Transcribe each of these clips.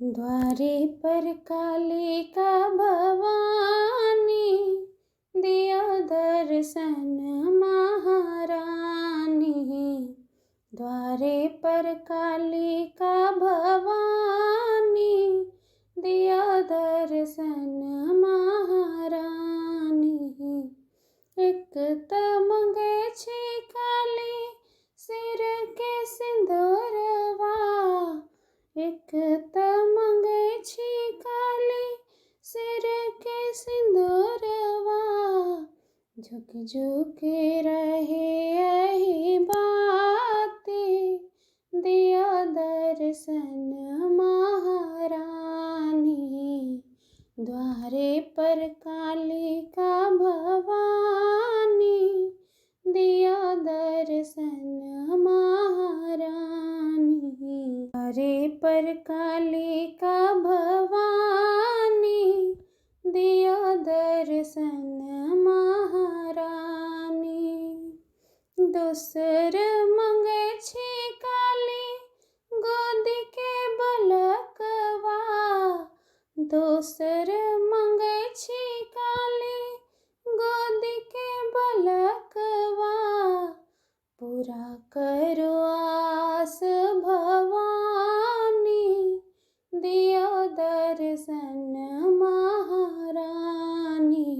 द्वारे पर कालिका भवानी, दिया दर्शन महारानी। द्वारे पर कालिका भवानी, दिया दर्शन महारानी। एक त मंगे छी काली, सिर के सिंदूरवा। एक त मंगे छी काली, सिर के सिंदूरवा। झुक झुक रहे यही बाती, दिया दर्शन महारानी। द्वारे पर कालिका भवानी, दिया दर्शन महारानी। द्वारे पर कालिका भवानी, दिया दर्शन महारानी। दोसर मंगे छी काली, गोदी के बलकवा। दोसर मंगे छी काली, गोदी के बलकवा। पूरा करो आस भवानी, दिया दर्शन महारानी।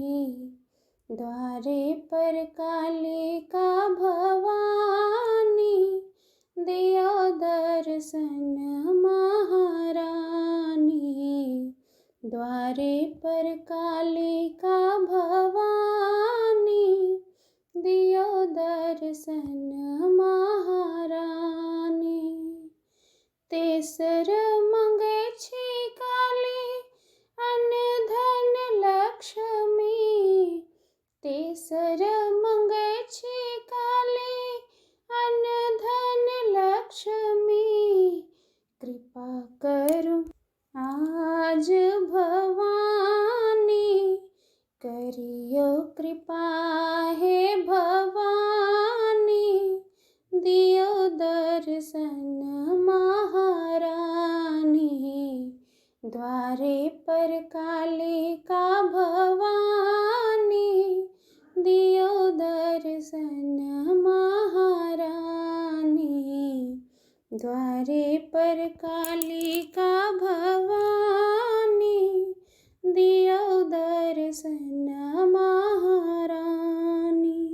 द्वारे पर कालिका भवानी, दिया दर्शन महारानी। द्वारे पर कालिका भवानी, दिया दर्शन महारानी। तेसर मंगे छी काली, अन्न धन लक्ष्मी। तेसर मंगे छी काली, अन्न धन लक्ष्मी। कृपा करू आज भवानी, करियो कृपा हे भवानी। दियो दर्शन महारानी। द्वारे पर कालिका भवानी, दियो दर्शन महारानी। द्वारे पर कालिका भवानी।